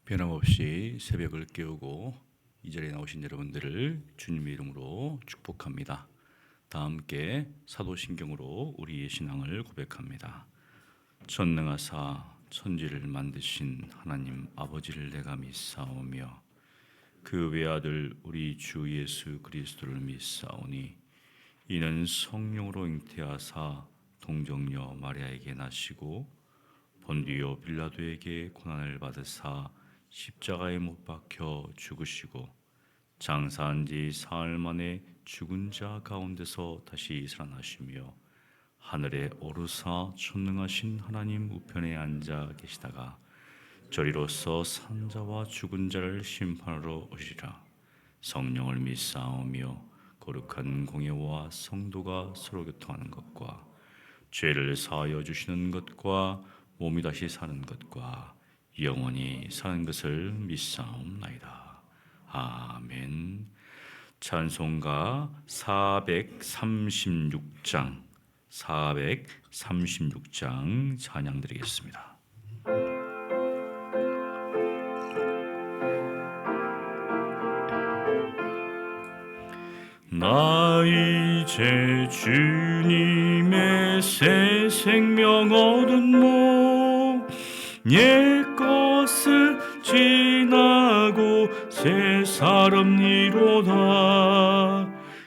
변함없이 새벽을 깨우고 이 자리에 나오신 여러분들을 주님의 이름으로 축복합니다. 다 함께 사도신경으로 우리의 신앙을 고백합니다. 전능하사 천지를 만드신 하나님 아버지를 내가 믿사오며 그 외아들 우리 주 예수 그리스도를 믿사오니 이는 성령으로 잉태하사 동정녀 마리아에게 나시고 본디오 빌라도에게 고난을 받으사 십자가에 못 박혀 죽으시고 장사한 지 사흘 만에 죽은 자 가운데서 다시 살아나시며 하늘에 오르사 전능하신 하나님 우편에 앉아 계시다가 저리로서 산 자와 죽은 자를 심판하러 오시리라. 성령을 믿사오며 거룩한 공예와 성도가 서로 교통하는 것과 죄를 사하여 주시는 것과 몸이 다시 사는 것과 영원히 사는 것을 믿사옵나이다. 아멘. 찬송가 436장 찬양 드리겠습니다. 나 이제 주님의 새 생명 얻은 몸 옛 것을 지나고 새 사람이로다.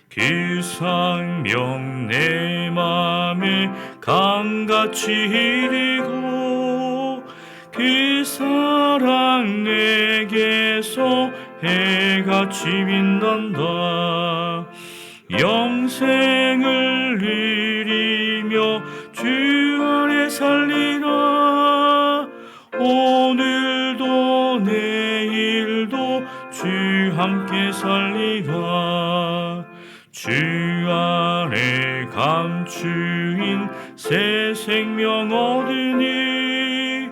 그 생명 내 맘에 강같이 흐르고 그 사랑 내게서 해같이 빛난다. 영생을 누리며 주 안에 살리라. 오늘도 내일도 주 함께 살리라. 주 안에 감추인 새 생명 얻으니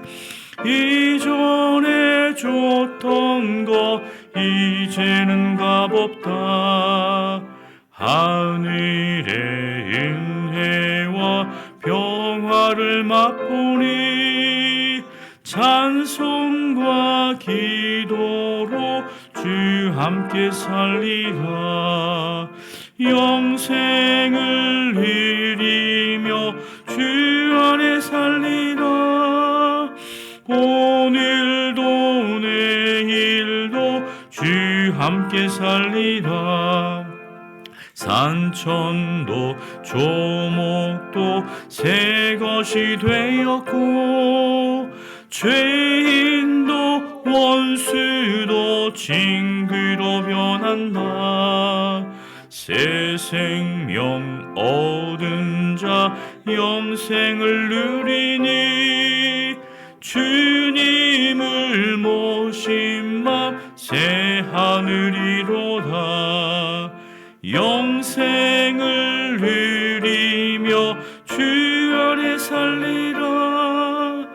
이전에 줬던 거 이제는 값없다. 하늘의 은혜와 평화를 맛보니 찬송과 기도로 주 함께 살리라. 영생을 누리며 주 안에 살리라. 오늘도 내일도 주 함께 살리라. 산천도 조목도 새 것이 되었고 죄인도 원수도 친구로 변한다. 새 생명 얻은 자 영생을 누리니 주님을 모신 맘 새 하늘이로다. 영생을 누리며 주 안에 살리라.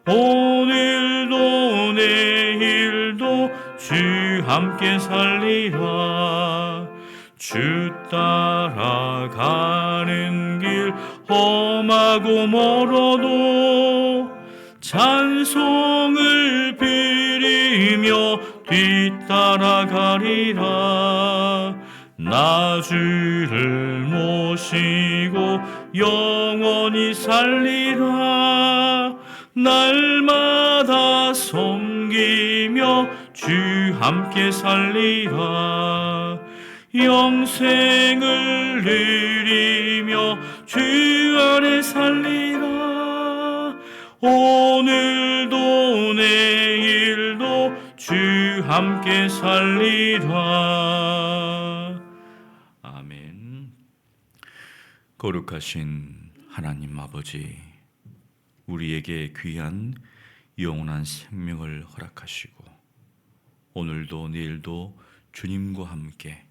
오늘도 내일도 주 함께 살리라. 주 따라가는 길 험하고 멀어도 찬송을 부리며 뒤따라가리라. 나 주를 모시고 영원히 살리라. 날마다 섬기며 주 함께 살리라. 영생을 누리며 주 안에 살리라. 오늘도 내일도 주 함께 살리라. 아멘. 거룩하신 하나님 아버지, 우리에게 귀한 영원한 생명을 허락하시고 오늘도 내일도 주님과 함께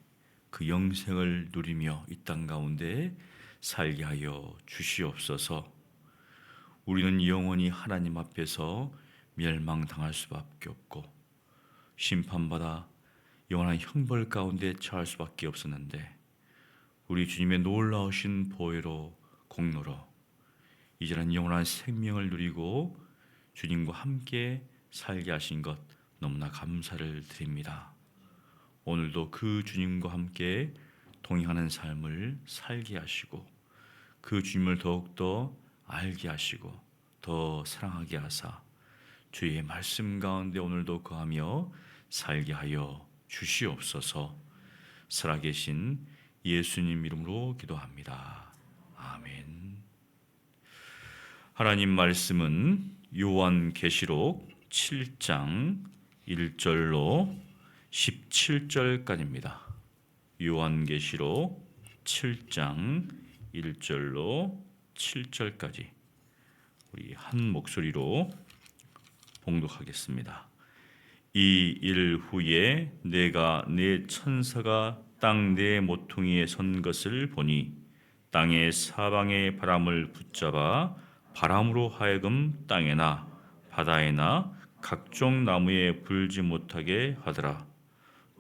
그 영생을 누리며 이 땅 가운데 살게 하여 주시옵소서. 우리는 영원히 하나님 앞에서 멸망당할 수밖에 없고 심판받아 영원한 형벌 가운데 처할 수밖에 없었는데 우리 주님의 놀라우신 보혜로 공로로 이제는 영원한 생명을 누리고 주님과 함께 살게 하신 것 너무나 감사를 드립니다. 오늘도 그 주님과 함께 동행하는 삶을 살게 하시고 그 주님을 더욱더 알게 하시고 더 사랑하게 하사 주의 말씀 가운데 오늘도 거하며 살게 하여 주시옵소서. 살아계신 예수님 이름으로 기도합니다. 아멘. 하나님 말씀은 요한계시록 7장 1절로 17절까지입니다. 요한계시록 7장 1절로 7절까지 우리 한 목소리로 봉독하겠습니다. 이 일 후에 내가 내 천사가 땅 네 모퉁이에 선 것을 보니 땅의 사방의 바람을 붙잡아 바람으로 하여금 땅에나 바다에나 각종 나무에 불지 못하게 하더라.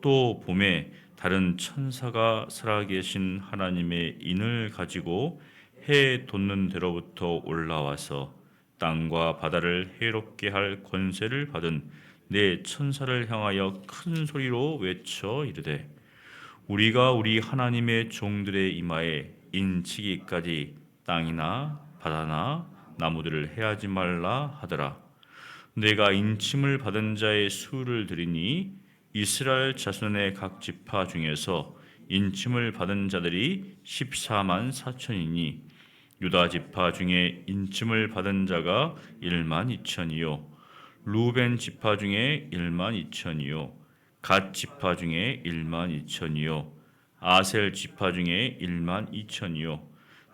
또 봄에 다른 천사가 살아계신 하나님의 인을 가지고 해 돋는 데로부터 올라와서 땅과 바다를 해롭게 할 권세를 받은 네 천사를 향하여 큰 소리로 외쳐 이르되 우리가 우리 하나님의 종들의 이마에 인치기까지 땅이나 바다나 나무들을 해하지 말라 하더라. 내가 인침을 받은 자의 수를 들으니 이스라엘 자손의 각 지파 중에서 인침을 받은 자들이 14만 4천이니 유다 지파 중에 인침을 받은 자가 1만 2천이요 루벤 지파 중에 1만 2천이요 갓 지파 중에 1만 2천이요 아셀 지파 중에 1만 2천이요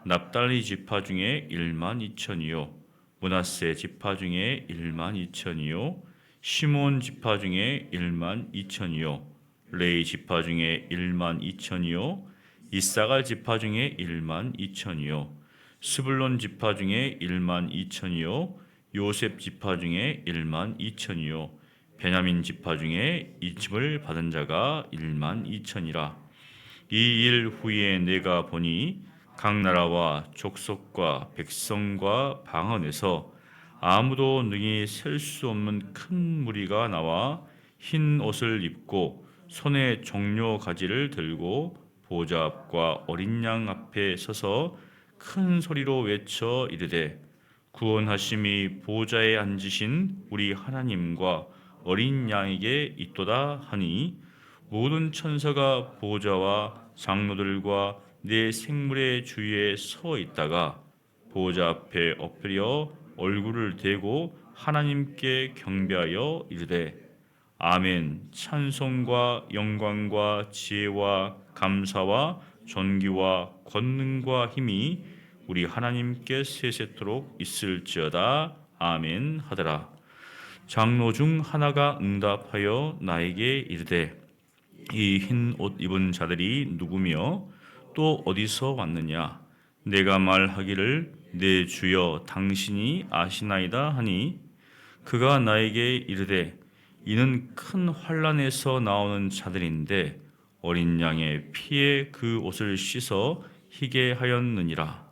납달리 지파 중에 1만 2천이요 므낫세 지파 중에 1만 2천이요 시몬 지파 중에 1만 2천이요 레위 지파 중에 1만 2천이요 이사갈 지파 중에 1만 2천이요 스불론 지파 중에 1만 2천이요 요셉 지파 중에 1만 2천이요 베냐민 지파 중에 인침을 받은 자가 1만 2천이라. 이 일 후에 내가 보니 각 나라와 족속과 백성과 방언에서 아무도 능히 셀 수 없는 큰 무리가 나와 흰 옷을 입고 손에 종려 가지를 들고 보좌 앞과 어린 양 앞에 서서 큰 소리로 외쳐 이르되 구원하심이 보좌에 앉으신 우리 하나님과 어린 양에게 있도다 하니 모든 천사가 보좌와 장로들과 네 생물의 주위에 서 있다가 보좌 앞에 엎드려 얼굴을 대고 하나님께 경배하여 이르되 아멘. 찬송과 영광과 지혜와 감사와 존귀와 권능과 힘이 우리 하나님께 세세토록 있을지어다. 아멘 하더라. 장로 중 하나가 응답하여 나에게 이르되 이 흰 옷 입은 자들이 누구며 또 어디서 왔느냐? 내가 말하기를 내 주여 당신이 아시나이다 하니 그가 나에게 이르되 이는 큰 환난에서 나오는 자들인데 어린 양의 피에 그 옷을 씻어 희게 하였느니라.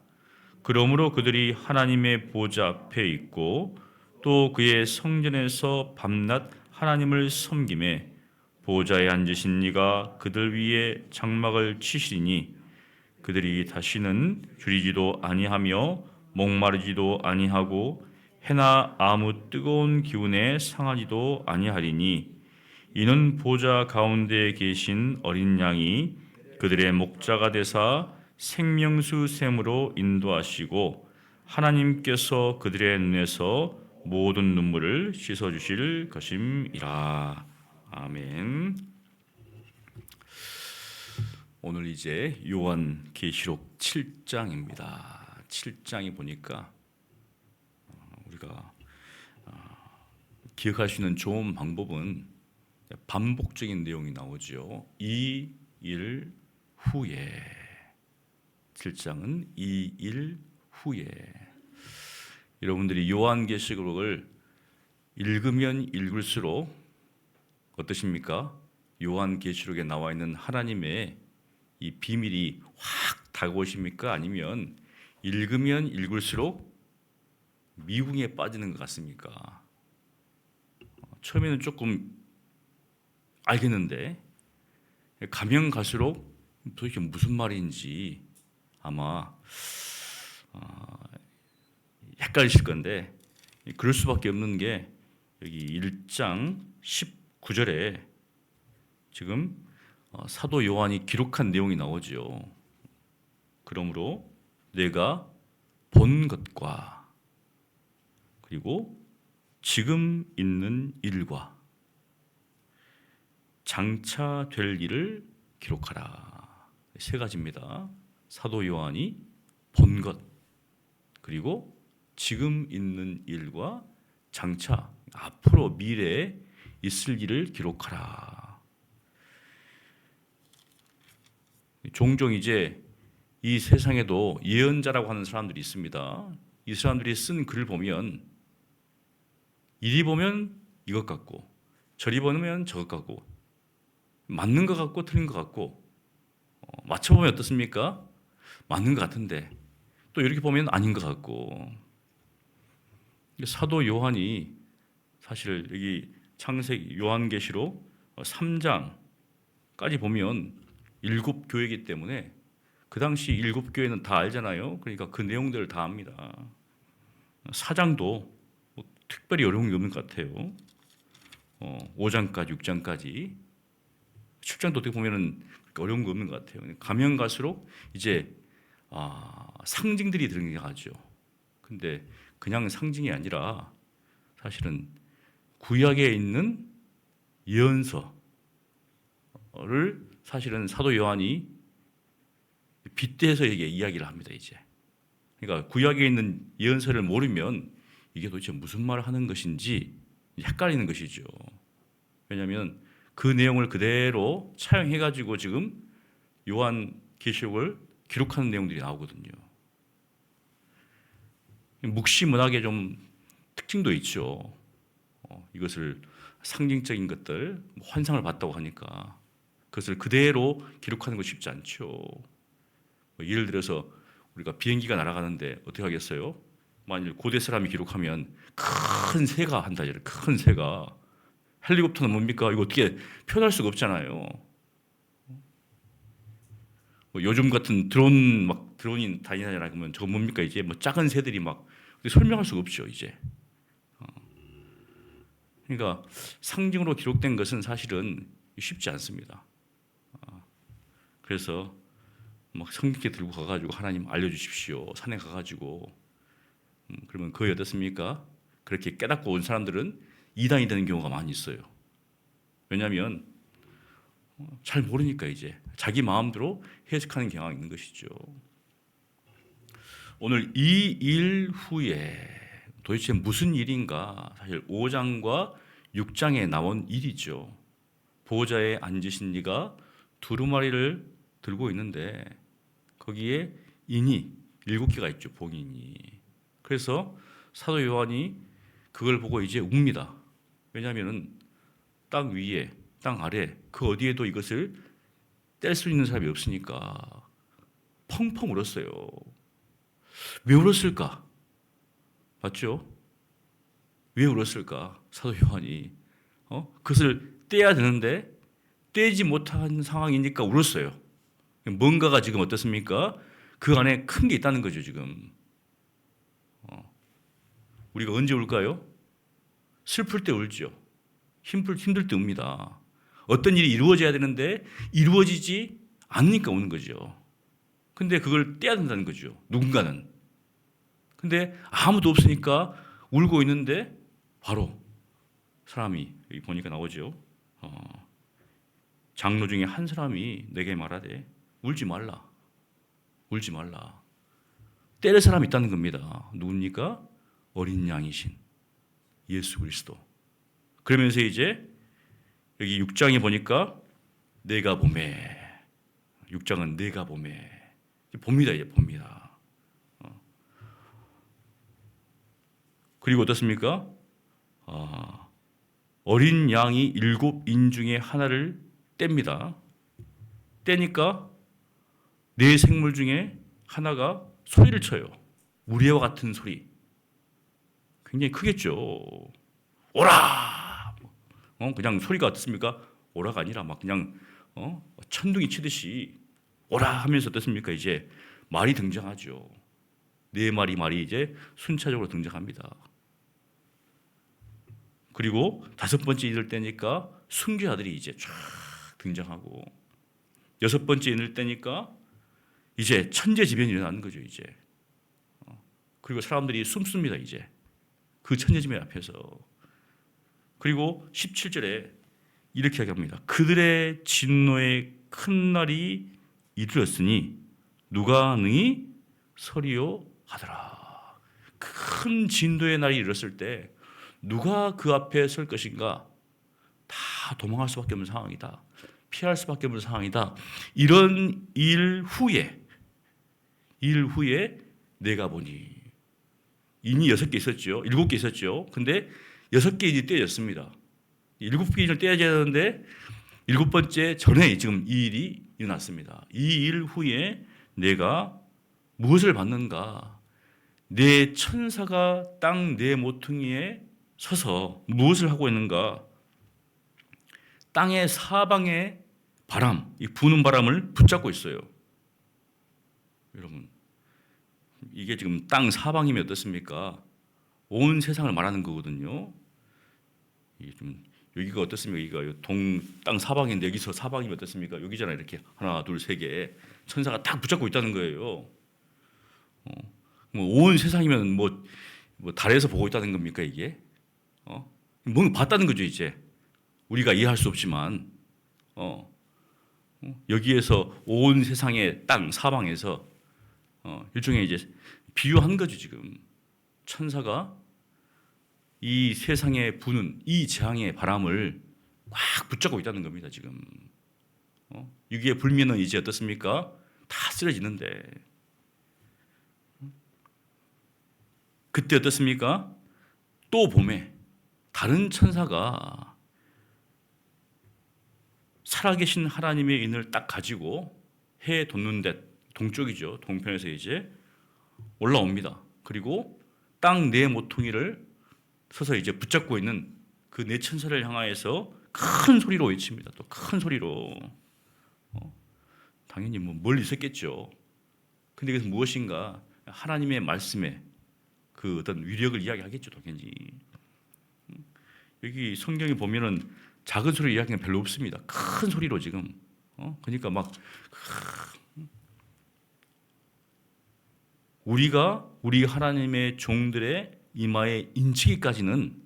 그러므로 그들이 하나님의 보좌 앞에 있고 또 그의 성전에서 밤낮 하나님을 섬기매 보좌에 앉으신 이가 그들 위에 장막을 치시니 그들이 다시는 줄이지도 아니하며 목마르지도 아니하고 해나 아무 뜨거운 기운에 상하지도 아니하리니 이는 보좌 가운데 계신 어린 양이 그들의 목자가 되사 생명수 샘으로 인도하시고 하나님께서 그들의 눈에서 모든 눈물을 씻어 주실 것임이라. 아멘. 오늘 이제 요한계시록 7장입니다. 7장이 보니까 우리가 기억할 수 있는 좋은 방법은 반복적인 내용이 나오죠. 이 일 후에 7장은 이 일 후에 여러분들이 요한계시록을 읽으면 읽을수록 어떠십니까? 요한계시록에 나와 있는 하나님의 이 비밀이 확 다가오십니까? 아니면 읽으면 읽을수록 미궁에 빠지는 것 같습니까? 처음에는 조금 알겠는데 가면 갈수록 도대체 무슨 말인지 아마 헷갈리실 건데 그럴 수밖에 없는 게 여기 1장 19절에 지금 사도 요한이 기록한 내용이 나오죠. 그러므로 내가 본 것과 그리고 지금 있는 일과 장차 될 일을 기록하라. 세 가지입니다. 사도 요한이 본 것, 그리고 지금 있는 일과 장차 앞으로 미래에 있을 일을 기록하라. 종종 이제 이 세상에도 예언자라고 하는 사람들이 있습니다. 이 사람들이 쓴 글을 보면 이리 보면 이것 같고 저리 보면 저것 같고 맞는 것 같고 틀린 것 같고 맞춰보면 어떻습니까? 맞는 것 같은데 또 이렇게 보면 아닌 것 같고 사도 요한이 사실 여기 창세기 요한계시록 3장까지 보면 7교회이기 때문에 그 당시 7교회는 다 알잖아요. 그러니까 그 내용들을 다 압니다. 4장도 뭐 특별히 어려운 게 없는 것 같아요. 5장까지 6장까지 7장도 어떻게 보면은 어려운 거 없는 것 같아요. 가면 갈수록 이제 상징들이 등장하죠. 근데 그냥 상징이 아니라 사실은 구약에 있는 예언서를 사실은 사도 요한이 빗대서 이게 이야기를 합니다. 이제 그러니까 구약에 있는 예언서를 모르면 이게 도대체 무슨 말을 하는 것인지 헷갈리는 것이죠. 왜냐하면 그 내용을 그대로 차용해가지고 지금 요한 계시록을 기록하는 내용들이 나오거든요. 묵시 문학의 좀 특징도 있죠. 이것을 상징적인 것들, 환상을 봤다고 하니까 그것을 그대로 기록하는 거 쉽지 않죠. 예를 들어서 우리가 비행기가 날아가는데 어떻게 하겠어요? 만일 고대 사람이 기록하면 큰 새가 한다. 큰 새가. 헬리콥터는 뭡니까? 이거 어떻게 표현할 수가 없잖아요. 요즘 같은 드론이 다니잖아요. 그러면 저거 뭡니까? 이제 뭐 작은 새들이 막 설명할 수가 없죠. 이제. 그러니까 상징으로 기록된 것은 사실은 쉽지 않습니다. 그래서 막 성경책 들고 가가지고 하나님 알려주십시오. 산에 가가지고 그러면 거의 어떻습니까? 그렇게 깨닫고 온 사람들은 이단이 되는 경우가 많이 있어요. 왜냐하면 잘 모르니까 이제 자기 마음대로 해석하는 경향이 있는 것이죠. 오늘 이 일 후에 도대체 무슨 일인가? 사실 5장과 6장에 나온 일이죠. 보호자에 앉으신 이가 두루마리를 들고 있는데 거기에 인이 7개가 있죠. 봉인이. 그래서 사도 요한이 그걸 보고 이제 웁니다. 왜냐하면 땅 위에, 땅 아래 그 어디에도 이것을 뗄 수 있는 사람이 없으니까 펑펑 울었어요. 왜 울었을까? 맞죠? 왜 울었을까? 사도 요한이 그것을 떼야 되는데 떼지 못한 상황이니까 울었어요. 뭔가가 지금 어떻습니까? 그 안에 큰 게 있다는 거죠. 지금 우리가 언제 울까요? 슬플 때 울죠. 힘들 때 웁니다. 어떤 일이 이루어져야 되는데 이루어지지 않으니까 우는 거죠. 근데 그걸 떼야 된다는 거죠. 누군가는. 근데 아무도 없으니까 울고 있는데 바로 사람이 여기 보니까 나오죠. 장로 중에 한 사람이 내게 말하되 울지 말라. 울지 말라. 때릴 사람이 있다는 겁니다. 누굽니까? 어린 양이신 예수 그리스도. 그러면서 이제 여기 6장에 보니까 내가 보매. 6장은 내가 보매. 봅니다. 이제 봅니다. 그리고 어떻습니까? 어린 양이 7인 중에 하나를 뗍니다. 떼니까 네 생물 중에 하나가 소리를 쳐요. 우리와 같은 소리. 굉장히 크겠죠. 오라! 그냥 소리가 어떻습니까? 오라가 아니라 막 그냥 천둥이 치듯이 오라 하면서 어떻습니까? 이제 말이 등장하죠. 네 마리 말이 이제 순차적으로 등장합니다. 그리고 다섯 번째 이를 때니까 순교자들이 이제 쫙 등장하고 여섯 번째 이를 때니까 이제 천재지변이 일어나는 거죠. 이제 그리고 사람들이 숨습니다. 이제 그 천재지변 앞에서. 그리고 17절에 이렇게 이야기합니다. 그들의 진노의 큰 날이 이르렀으니 누가 능히 서리요 하더라. 큰 진도의 날이 이르렀을 때 누가 그 앞에 설 것인가? 다 도망할 수밖에 없는 상황이다. 피할 수밖에 없는 상황이다. 이런 일 후에 내가 보니 인이 6개 있었죠. 7개 있었죠. 근데 6개 인이 떼어졌습니다. 7개 인을 떼어야 되는데 7번째 전에 지금 이 일이 일어났습니다. 이 일 후에 내가 무엇을 받는가? 내 천사가 땅 내 모퉁이에 서서 무엇을 하고 있는가? 땅의 사방의 바람, 이 부는 바람을 붙잡고 있어요. 여러분, 이게 지금 땅 사방이면 어떻습니까? 온 세상을 말하는 거거든요. 이게 좀 여기가 어떻습니까? 여기가 땅 사방인데 여기서 사방이면 어떻습니까? 여기잖아요. 이렇게 하나, 둘, 세 개 천사가 딱 붙잡고 있다는 거예요. 온 세상이면 뭐 달에서 보고 있다는 겁니까 이게? 뭔가 봤다는 거죠 이제. 우리가 이해할 수 없지만 여기에서 온 세상의 땅 사방에서 일종의 이제 비유한 거죠 지금. 천사가 이 세상에 부는 이 재앙의 바람을 꽉 붙잡고 있다는 겁니다 지금. 여기에 불면은 이제 어떻습니까? 다 쓰러지는데 그때 어떻습니까? 또 봄에 다른 천사가 살아계신 하나님의 인을 딱 가지고 해 돋는 데 동쪽이죠. 동편에서 이제 올라옵니다. 그리고 땅 네 모퉁이를 서서 이제 붙잡고 있는 그 네 천사를 향하여서 큰 소리로 외칩니다. 또 큰 소리로. 당연히 뭐 멀리 있었겠죠. 근데 그것은 무엇인가? 하나님의 말씀에 그 어떤 위력을 이야기하겠죠, 당연히. 여기 성경에 보면은 작은 소리 이야기는 별로 없습니다. 큰 소리로 지금. 그러니까 막 우리가 우리 하나님의 종들의 이마에 인치기까지는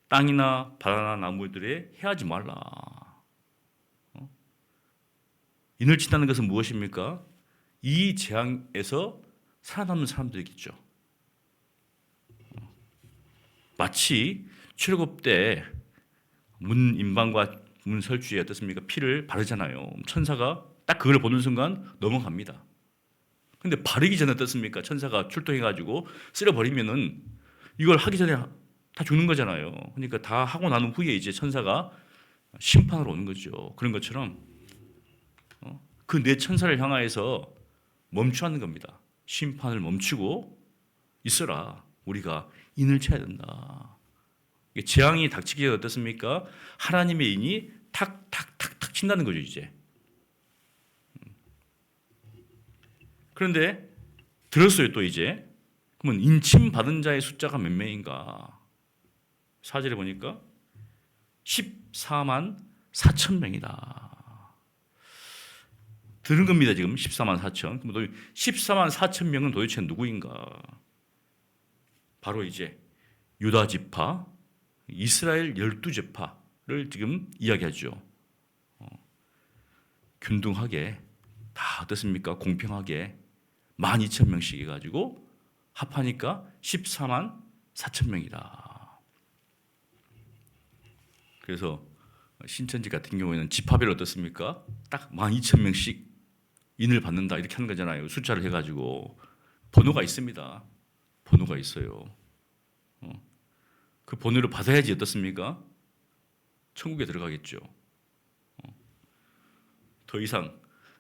땅이나 바다나 나무들에 해하지 말라. 인을 친다는 것은 무엇입니까? 이 재앙에서 살아남는 사람들이겠죠. 마치 출애굽 때 문인방과 문설주에 어떻습니까? 피를 바르잖아요. 천사가 딱 그걸 보는 순간 넘어갑니다. 근데 바르기 전에 어떻습니까? 천사가 출동해가지고 쓸어버리면은 이걸 하기 전에 다 죽는 거잖아요. 그러니까 다 하고 난 후에 이제 천사가 심판으로 오는 거죠. 그런 것처럼 그 네 천사를 향하여서 멈추는 겁니다. 심판을 멈추고 있어라. 우리가 인을 쳐야 된다. 재앙이 닥치기 전에 어떻습니까? 하나님의 인이 탁탁탁탁 친다는 거죠 이제. 그런데 들었어요 또 이제. 그러면 인침 받은 자의 숫자가 몇 명인가? 4절에 보니까 14만 4천 명이다. 들은 겁니다 지금 14만 4천. 그럼 14만 4천 명은 도대체 누구인가? 바로 이제 유다 지파, 이스라엘 12지파를 지금 이야기하죠. 균등하게 다 어떻습니까? 공평하게 12,000명씩 해가지고 합하니까 14만 4천 명이다. 그래서 신천지 같은 경우에는 지파별 어떻습니까? 딱 12,000명씩 인을 받는다 이렇게 하는 거잖아요. 숫자를 해가지고 번호가 있습니다. 번호가 있어요. 그 번호를 받아야지 어떻습니까? 천국에 들어가겠죠. 더 이상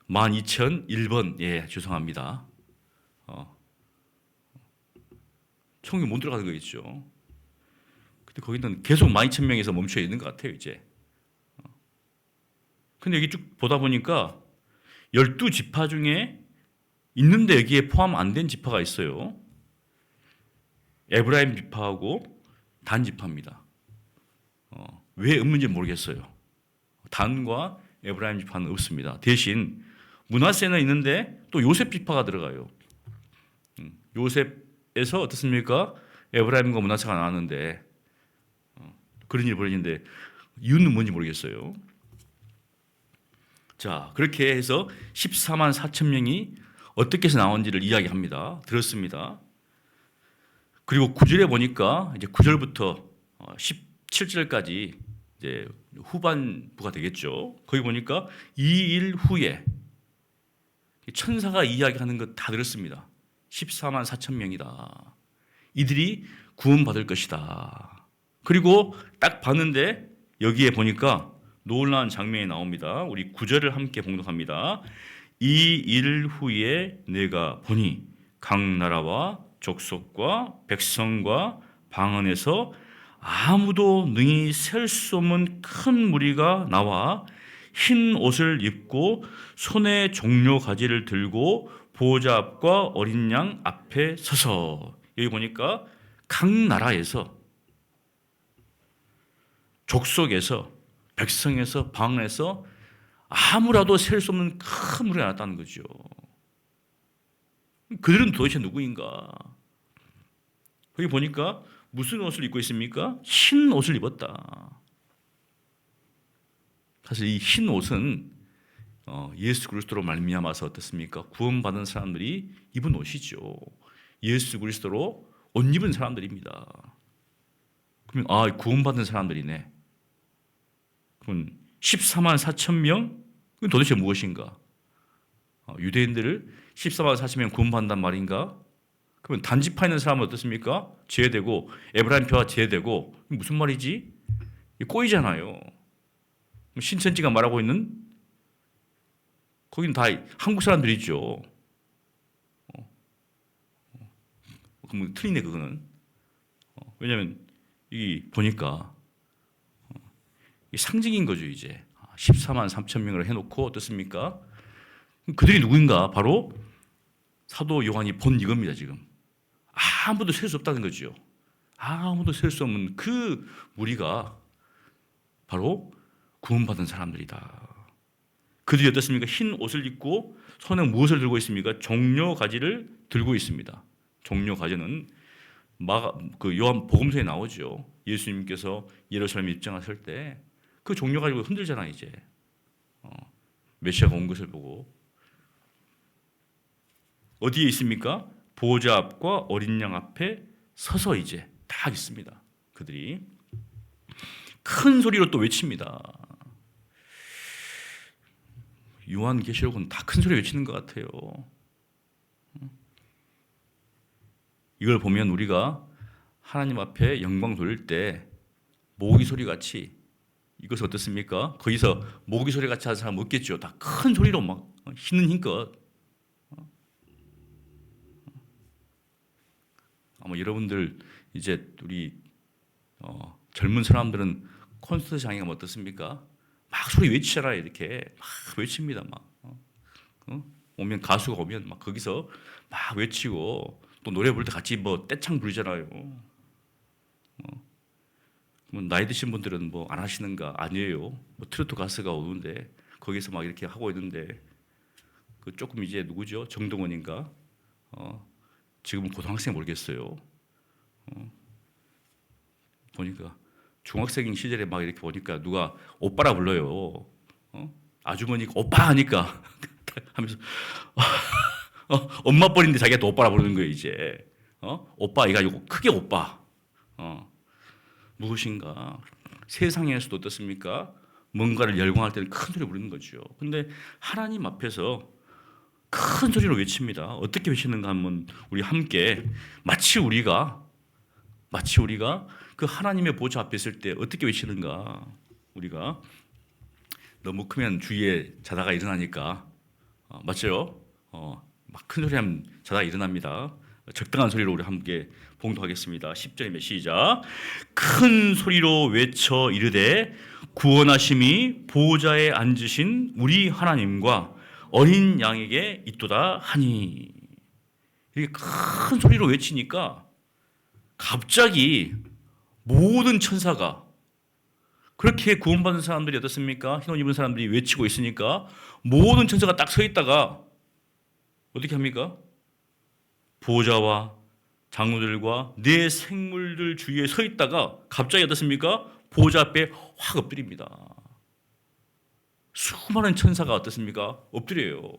12,001번 예 죄송합니다. 천국에 못 들어가는 거겠죠. 근데 거기는 계속 12,000명에서 멈춰 있는 것 같아요 이제. 근데 여기 쭉 보다 보니까 12지파 중에 있는데 여기에 포함 안 된 지파가 있어요. 에브라임 지파하고 단 지파입니다. 왜 없는지 모르겠어요. 단과 에브라임 지파는 없습니다. 대신 므낫세는 있는데 또 요셉 지파가 들어가요. 요셉에서 어떻습니까? 에브라임과 므낫세가 나왔는데 그런 일이 벌어지는데 이유는 뭔지 모르겠어요. 자, 그렇게 해서 14만 4천 명이 어떻게 해서 나온지를 이야기합니다. 들었습니다. 그리고 9절에 보니까 이제 9절부터 17절까지 이제 후반부가 되겠죠. 거기 보니까 2일 후에 천사가 이야기하는 것 다 들었습니다. 14만 4천 명이다. 이들이 구원받을 것이다. 그리고 딱 봤는데 여기에 보니까 놀라운 장면이 나옵니다. 우리 9절을 함께 봉독합니다. 이 일 후에 내가 보니 각 나라와 족속과 백성과 방언에서 아무도 능히 셀 수 없는 큰 무리가 나와 흰 옷을 입고 손에 종려 가지를 들고 보호자 앞과 어린 양 앞에 서서, 여기 보니까 각 나라에서, 족속에서, 백성에서, 방언에서 아무라도 셀 수 없는 큰 무리가 나왔다는 거죠. 그들은 도대체 누구인가? 거기 보니까 무슨 옷을 입고 있습니까? 흰 옷을 입었다. 사실 이 흰 옷은 예수 그리스도로 말미암아서 어떻습니까? 구원받은 사람들이 입은 옷이죠. 예수 그리스도로 옷 입은 사람들입니다. 그러면 구원받은 사람들이네. 그럼 14만 4천 명? 그건 도대체 무엇인가? 유대인들을 14만 4천 명 구원받는단 말인가? 그러면 단지파 있는 사람은 어떻습니까? 제외되고 에브라임 표가 제외되고, 무슨 말이지? 꼬이잖아요. 신천지가 말하고 있는, 거긴 다 한국 사람들이죠. 그럼 틀리네 그거는. 왜냐하면 이 보니까 이 상징인 거죠. 이제 14만 3천 명을 해놓고 어떻습니까? 그들이 누구인가? 바로 사도 요한이 본 이겁니다. 지금 아무도 셀 수 없다는 거죠. 아무도 셀 수 없는 그 무리가 바로 구원받은 사람들이다. 그들이 어떻습니까? 흰 옷을 입고 손에 무엇을 들고 있습니까? 종려 가지를 들고 있습니다. 종려 가지는 요한 복음서에 나오죠. 예수님께서 예루살렘에 입장하실 때 그 종려 가지고 흔들잖아 이제. 메시아가 온 것을 보고. 어디에 있습니까? 보호자 앞과 어린 양 앞에 서서 이제 딱 있습니다. 그들이 큰 소리로 또 외칩니다. 요한계시록은 다 큰 소리 외치는 것 같아요. 이걸 보면 우리가 하나님 앞에 영광 돌릴 때 모기 소리 같이, 이것은 어떻습니까? 거기서 모기 소리 같이 하는 사람 없겠죠. 다 큰 소리로 막 힘은 힘껏. 아마 여러분들 이제 우리 젊은 사람들은 콘서트장에 가면 어떻습니까? 막 소리 외치잖아요. 이렇게 막 외칩니다. 막 오면 가수가 오면 막 거기서 막 외치고, 또 노래 부를 때 같이 뭐 떼창 부르잖아요. 나이 드신 분들은 뭐 안 하시는가? 아니에요. 뭐 트로트 가수가 오는데 거기서 막 이렇게 하고 있는데, 그 조금 이제 누구죠? 정동원인가? 지금은 고등학생 모르겠어요. 보니까 중학생 시절에 막 이렇게 보니까 누가 오빠라 불러요. 아주머니가 오빠 하니까 하면서 엄마 뻘인데 자기가 또 오빠라 부르는 거예요 이제. 오빠 이거 아니고 크게 오빠. 무엇인가 세상에서도 어떻습니까? 뭔가를 열광할 때는 큰 소리 부르는 거죠. 근데 하나님 앞에서 큰 소리로 외칩니다. 어떻게 외치는가 하면 우리 함께 마치 우리가 그 하나님의 보좌 앞에 있을 때 어떻게 외치는가. 우리가 너무 크면 주위에 자다가 일어나니까 맞죠? 막 큰 소리 하면 자다가 일어납니다. 적당한 소리로 우리 함께 봉독하겠습니다. 10절이면 시작. 큰 소리로 외쳐 이르되 구원하심이 보호자에 앉으신 우리 하나님과 어린 양에게 있도다 하니. 이렇게 큰 소리로 외치니까 갑자기 모든 천사가, 그렇게 구원받은 사람들이 어떻습니까? 흰옷 입은 사람들이 외치고 있으니까 모든 천사가 딱 서 있다가 어떻게 합니까? 보호자와 장로들과 네 생물들 주위에 서 있다가 갑자기 어떻습니까? 보호자 앞에 확 엎드립니다. 수많은 천사가 어떻습니까? 엎드려요.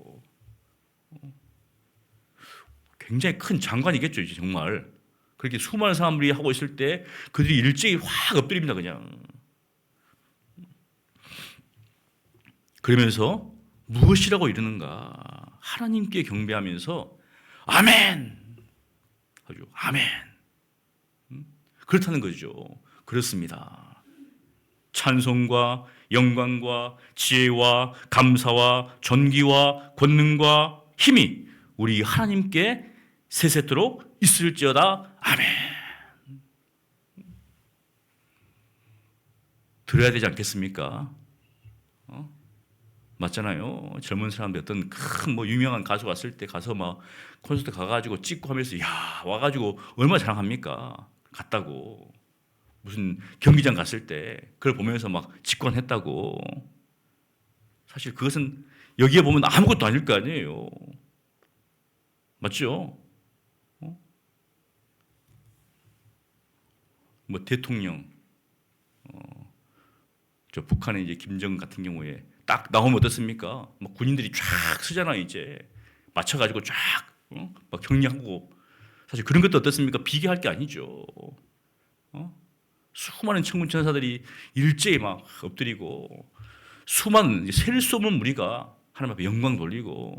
굉장히 큰 장관이겠죠, 이제 정말. 그렇게 수많은 사람들이 하고 있을 때 그들이 일제히 확 엎드립니다, 그냥. 그러면서 무엇이라고 이러는가? 하나님께 경배하면서 아멘! 하죠. 아멘. 그렇다는 거죠. 그렇습니다. 찬송과 영광과 지혜와 감사와 존귀와 권능과 힘이 우리 하나님께 세세토록 있을지어다. 아멘. 들어야 되지 않겠습니까? 맞잖아요. 젊은 사람들 어떤 큰 뭐 유명한 가수 왔을 때 가서 막 콘서트 가가지고 찍고 하면서 야 와가지고 얼마나 자랑합니까? 갔다고. 무슨 경기장 갔을 때 그걸 보면서 막 직관했다고. 사실 그것은 여기에 보면 아무것도 아닐 거 아니에요. 맞죠? 뭐 대통령, 저 북한의 이제 김정은 같은 경우에 딱 나오면 어떻습니까? 막 군인들이 쫙 서잖아요, 이제 맞춰가지고 쫙 막 격려하고. 사실 그런 것도 어떻습니까? 비교할 게 아니죠. 수많은 천군 천사들이 일제히 막 엎드리고 수많은 셀 수 없는 무리가 하나님 앞에 영광 돌리고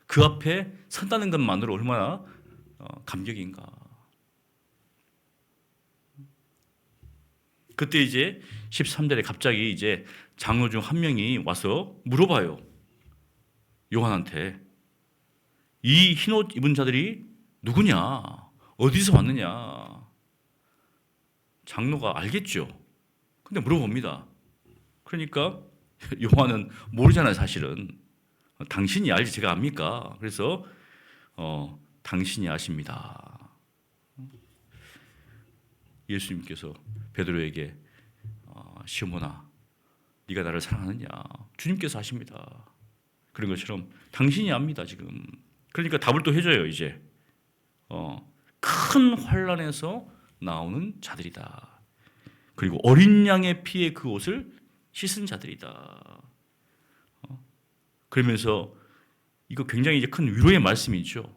그 앞에 선다는 것만으로 얼마나 감격인가. 그때 이제 13절에 갑자기 이제 장로 중 한 명이 와서 물어봐요. 요한한테. 이 흰옷 입은 자들이 누구냐? 어디서 왔느냐? 장로가 알겠죠. 근데 물어봅니다. 그러니까 요한은 모르잖아요, 사실은. 당신이 알지 제가 압니까? 그래서 당신이 아십니다. 예수님께서 베드로에게 시몬아, 네가 나를 사랑하느냐? 주님께서 아십니다. 그런 것처럼 당신이 압니다, 지금. 그러니까 답을 또 해줘요, 이제. 큰 환란에서 나오는 자들이다. 그리고 어린 양의 피에 그 옷을 씻은 자들이다. 그러면서 이거 굉장히 이제 큰 위로의 말씀이죠.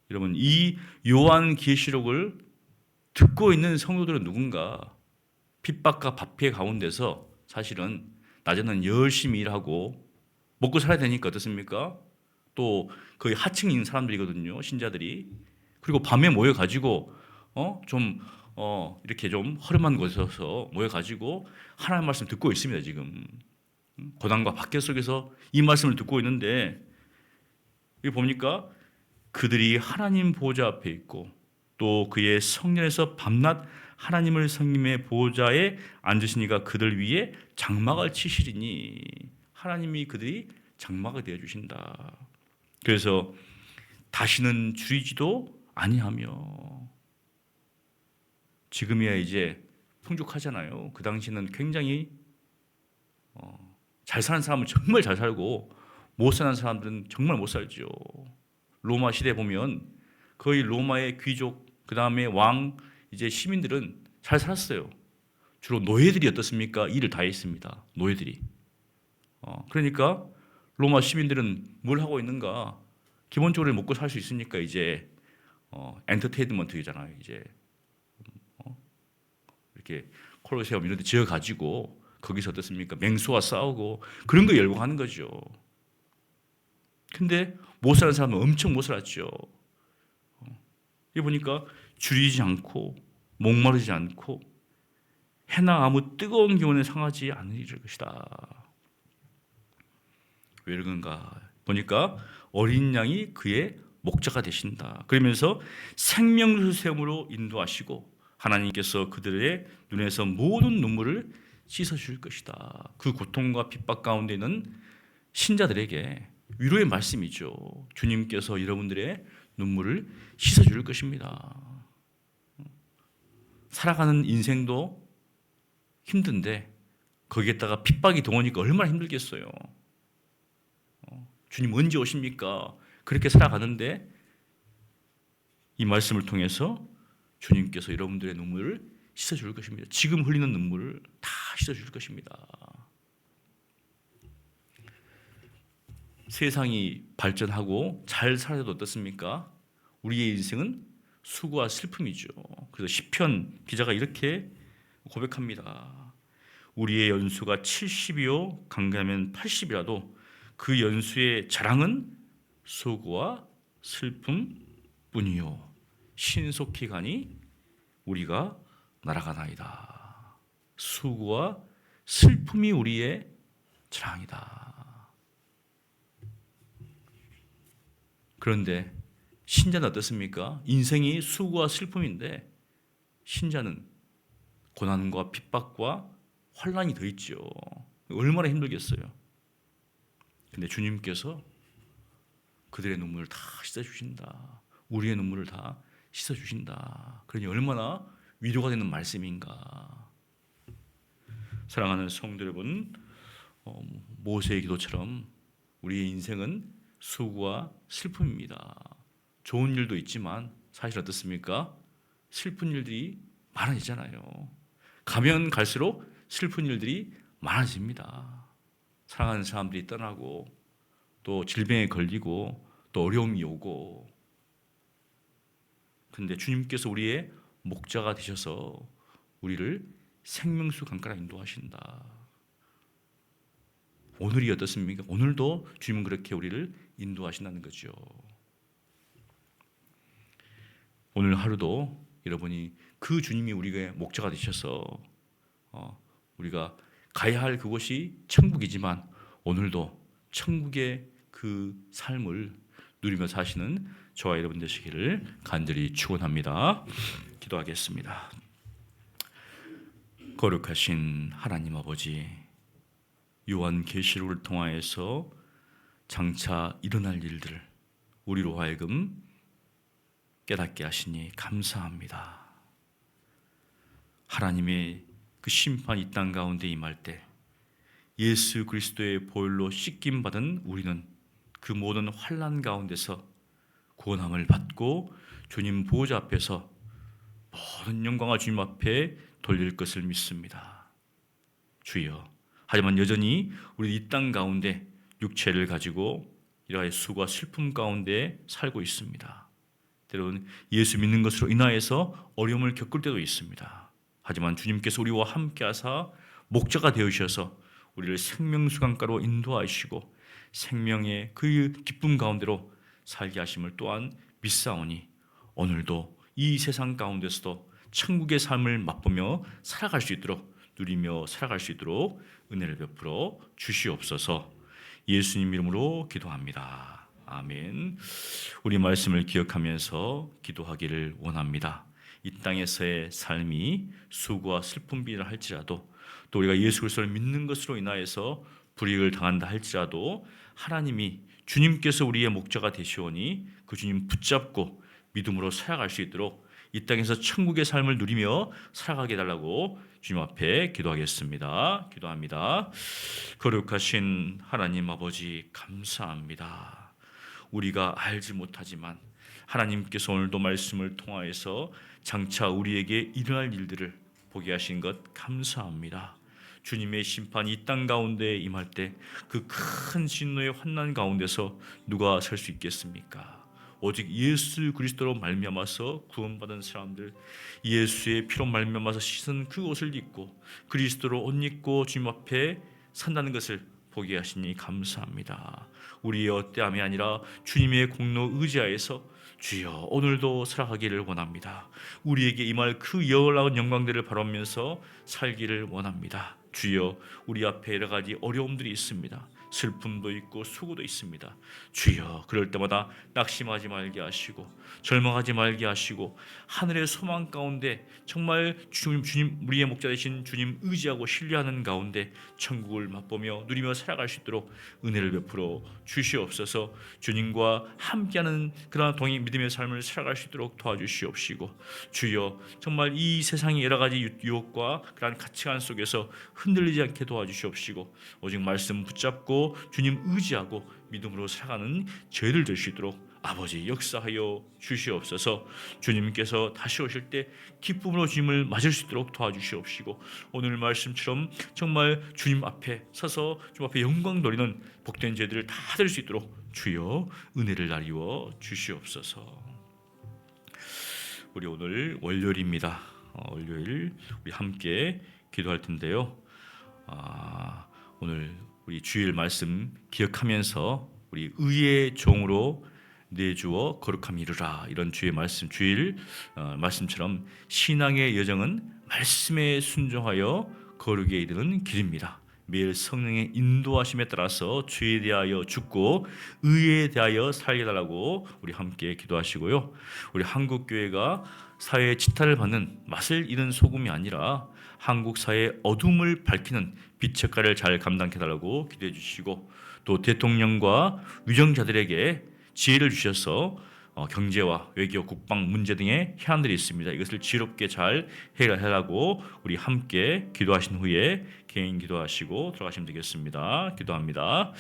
여러분, 이 요한 계시록을 듣고 있는 성도들은 누군가? 핍박과 박해 가운데서 사실은 낮에는 열심히 일하고 먹고 살아야 되니까 어떻습니까? 또 거의 하층인 사람들이거든요, 신자들이. 그리고 밤에 모여가지고 이렇게 좀 허름한 곳에서 모여가지고 하나님의 말씀 듣고 있습니다, 지금. 고난과 박해 속에서 이 말씀을 듣고 있는데 여기 보니까 그들이 하나님 보호자 앞에 있고 또 그의 성전에서 밤낮 하나님을 성김의 보호자에 앉으시니가 그들 위에 장막을 치시리니. 하나님이 그들이 장막이 되어 주신다. 그래서 다시는 줄이지도 아니하며. 지금이야 이제 풍족하잖아요. 그 당시는 굉장히 잘 사는 사람은 정말 잘 살고 못 사는 사람들은 정말 못 살죠. 로마 시대 보면 거의 로마의 귀족, 그 다음에 왕, 이제 시민들은 잘 살았어요. 주로 노예들이 어떻습니까? 일을 다 했습니다. 노예들이. 그러니까 로마 시민들은 뭘 하고 있는가? 기본적으로 먹고 살 수 있으니까 이제 엔터테인먼트잖아요. 이제 이렇게 콜로세움 이런 데 지어 가지고 거기서 어떻습니까? 맹수와 싸우고 그런 거 열광하는 거죠. 근데 못 사는 사람은 엄청 못 살았죠. 여기 보니까 줄이지 않고 목마르지 않고 해나 아무 뜨거운 기운에 상하지 않을 것이다. 왜 그런가 보니까 어린 양이 그의 목자가 되신다. 그러면서 생명수샘으로 인도하시고 하나님께서 그들의 눈에서 모든 눈물을 씻어줄 것이다. 그 고통과 핍박 가운데 있는 신자들에게 위로의 말씀이죠. 주님께서 여러분들의 눈물을 씻어줄 것입니다. 살아가는 인생도 힘든데 거기에다가 핍박이 동원이니까 얼마나 힘들겠어요. 주님 언제 오십니까? 그렇게 살아가는데 이 말씀을 통해서 주님께서 여러분들의 눈물을 씻어줄 것입니다. 지금 흘리는 눈물을 다 씻어줄 것입니다. 세상이 발전하고 잘 살아도 어떻습니까? 우리의 인생은 수고와 슬픔이죠. 그래서 시편 기자가 이렇게 고백합니다. 우리의 연수가 70이요 강하면 80이라도 그 연수의 자랑은 수고와 슬픔뿐이요 신속히 가니 우리가 날아가나이다. 수고와 슬픔이 우리의 자랑이다. 그런데 신자는 어떻습니까? 인생이 수고와 슬픔인데 신자는 고난과 핍박과 환난이 더 있죠. 얼마나 힘들겠어요. 근데 주님께서 그들의 눈물을 다 씻어주신다. 우리의 눈물을 다 씻어주신다. 그러니 얼마나 위로가 되는 말씀인가. 사랑하는 성도 여러분, 모세의 기도처럼 우리의 인생은 수고와 슬픔입니다. 좋은 일도 있지만 사실 어떻습니까? 슬픈 일들이 많아지잖아요. 가면 갈수록 슬픈 일들이 많아집니다. 사랑하는 사람들이 떠나고 또 질병에 걸리고 또 어려움이 오고. 그런데 주님께서 우리의 목자가 되셔서 우리를 생명수 강가로 인도하신다. 오늘이 어떻습니까? 오늘도 주님은 그렇게 우리를 인도하신다는 거죠. 오늘 하루도 여러분이 그 주님이 우리의 목자가 되셔서 우리가 가야 할 그곳이 천국이지만 오늘도 천국의 그 삶을 누리며 사시는 저와 여러분 되시기를 간절히 축원합니다. 기도하겠습니다. 거룩하신 하나님 아버지, 요한계시록을 통하여서 장차 일어날 일들을 우리로 하여금 깨닫게 하시니 감사합니다. 하나님의 그 심판이 이 땅 가운데 임할 때 예수 그리스도의 보혈로 씻김 받은 우리는 그 모든 환난 가운데서 구원함을 받고 주님 보호자 앞에서 모든 영광을 주님 앞에 돌릴 것을 믿습니다. 주여, 하지만 여전히 우리 이 땅 가운데 육체를 가지고 이러한 수고와 슬픔 가운데 살고 있습니다. 때로는 예수 믿는 것으로 인하여서 어려움을 겪을 때도 있습니다. 하지만 주님께서 우리와 함께 하사 목자가 되어주셔서 우리를 생명수 강가로 인도하시고 생명의 그 기쁨 가운데로 살게 하심을 또한 믿사오니 오늘도 이 세상 가운데서도 천국의 삶을 맛보며 살아갈 수 있도록 누리며 살아갈 수 있도록 은혜를 베풀어 주시옵소서. 예수님 이름으로 기도합니다. 아멘. 우리 말씀을 기억하면서 기도하기를 원합니다. 이 땅에서의 삶이 수고와 슬픔이라 할지라도 또 우리가 예수 그리스도를 믿는 것으로 인하여서 불이익을 당한다 할지라도 하나님이 주님께서 우리의 목자가 되시오니 그 주님 붙잡고 믿음으로 살아갈 수 있도록 이 땅에서 천국의 삶을 누리며 살아가게 해달라고 주님 앞에 기도하겠습니다. 기도합니다. 거룩하신 하나님 아버지 감사합니다. 우리가 알지 못하지만 하나님께서 오늘도 말씀을 통하여서 장차 우리에게 일어날 일들을 보게 하신 것 감사합니다. 주님의 심판이 이 땅 가운데 임할 때 그 큰 진노의 환난 가운데서 누가 설 수 있겠습니까? 오직 예수 그리스도로 말미암아서 구원받은 사람들, 예수의 피로 말미암아서 씻은 그 옷을 입고 그리스도로 옷 입고 주님 앞에 산다는 것을 보게 하시니 감사합니다. 우리의 헛되함이 아니라 주님의 공로 의지하여서 주여 오늘도 살아가기를 원합니다. 우리에게 임할 그 영원한 영광들을 바라면서 살기를 원합니다. 주여, 우리 앞에 여러 가지 어려움들이 있습니다. 슬픔도 있고 수고도 있습니다. 주여, 그럴 때마다 낙심하지 말게 하시고 절망하지 말게 하시고 하늘의 소망 가운데 정말 주님 우리의 목자 되신 주님 의지하고 신뢰하는 가운데 천국을 맛보며 누리며 살아갈 수 있도록 은혜를 베풀어 주시옵소서. 주님과 함께하는 그러한 동행 믿음의 삶을 살아갈 수 있도록 도와주시옵시고 주여, 정말 이 세상의 여러 가지 유혹과 그러한 가치관 속에서 흔들리지 않게 도와주시옵시고 오직 말씀 붙잡고 주님 의지하고 믿음으로 살아가는 저희들 될 수 있도록 아버지 역사하여 주시옵소서. 주님께서 다시 오실 때 기쁨으로 주님을 맞을 수 있도록 도와주시옵시고 오늘 말씀처럼 정말 주님 앞에 서서 주님 앞에 영광 돌리는 복된 저희들을 다 될 수 있도록 주여 은혜를 나리워 주시옵소서. 우리 오늘 월요일입니다. 월요일 우리 함께 기도할 텐데요. 오늘 우리 주일 말씀 기억하면서 우리 의의 종으로 내주어 거룩함 이루라, 이런 주의 말씀, 주일 말씀처럼 신앙의 여정은 말씀에 순종하여 거룩에 이르는 길입니다. 매일 성령의 인도하심에 따라서 죄에 대하여 죽고 의에 대하여 살게 달라고 우리 함께 기도하시고요. 우리 한국교회가 사회의 지탄을 받는 맛을 잃은 소금이 아니라 한국 사회의 어둠을 밝히는 빛의 역할을 잘 감당해 달라고 기도해 주시고, 또 대통령과 위정자들에게 지혜를 주셔서 경제와 외교, 국방 문제 등의 해안들이 있습니다. 이것을 지혜롭게 잘 해결하라고 우리 함께 기도하신 후에 개인 기도하시고 들어가시면 되겠습니다. 기도합니다.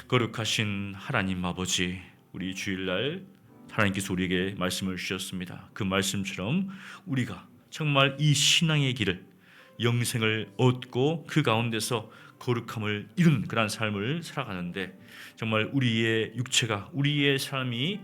거룩하신 하나님 아버지, 우리 주일날 하나님께서 우리에게 말씀을 주셨습니다. 그 말씀처럼 우리가 정말 이 신앙의 길을, 영생을 얻고 그 가운데서 거룩함을 이루는 그러한 삶을 살아가는데 정말 우리의 육체가, 우리의 삶이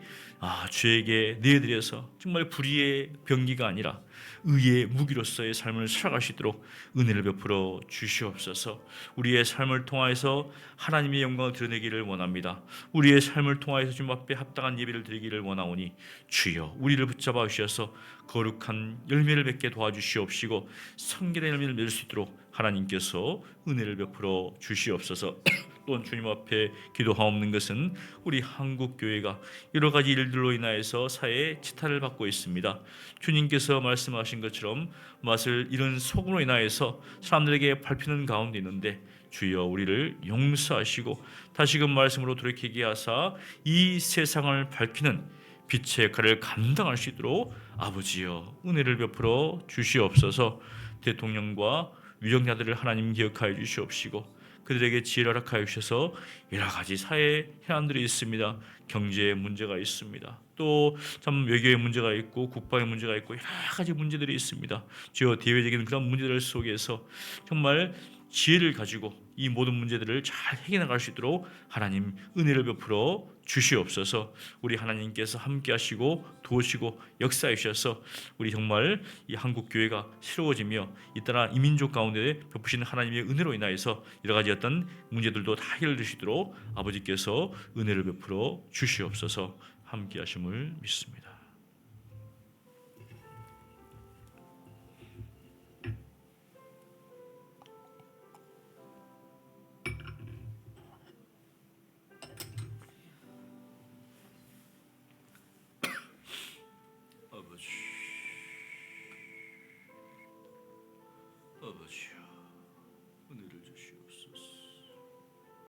죄에게 내드려서 정말 불의의 병기가 아니라 의의 무기로서의 삶을 살아갈 수 있도록 은혜를 베풀어 주시옵소서. 우리의 삶을 통하여서 하나님의 영광을 드러내기를 원합니다. 우리의 삶을 통하여서 주님 앞에 합당한 예배를 드리기를 원하오니 주여, 우리를 붙잡아 주셔서 거룩한 열매를 맺게 도와주시옵시고 성결의 열매를 맺을 수 있도록 하나님께서 은혜를 베풀어 주시옵소서. 또한 주님 앞에 기도하옵는 것은 우리 한국교회가 여러 가지 일들로 인하여서 사회의 지탄을 받고 있습니다. 주님께서 말씀하신 것처럼 맛을 잃은 소금으로 인하여서 사람들에게 밟히는 가운데 있는데 주여, 우리를 용서하시고 다시금 말씀으로 돌이키게 하사 이 세상을 밝히는 빛의 역할을 감당할 수 있도록 아버지여 은혜를 베풀어 주시옵소서. 대통령과 위정자들을 하나님 기억하여 주시옵시고 그들에게 지혜를 허락하여 주셔서 여러 가지 사회 해안들이 있습니다. 경제의 문제가 있습니다. 또 참 외교의 문제가 있고 국방의 문제가 있고 여러 가지 문제들이 있습니다. 주여, 대외적인 그런 문제들 속에서 정말 지혜를 가지고 이 모든 문제들을 잘 해결해 나갈 수 있도록 하나님 은혜를 베풀어 주시옵소서. 우리 하나님께서 함께 하시고 도우시고 역사해 주셔서 우리 정말 이 한국 교회가 새로워지며 잇따라 이 민족 가운데 베푸시는 하나님의 은혜로 인하여서 여러 가지 어떤 문제들도 다 해결될 수 있도록 아버지께서 은혜를 베풀어 주시옵소서. 함께 하심을 믿습니다.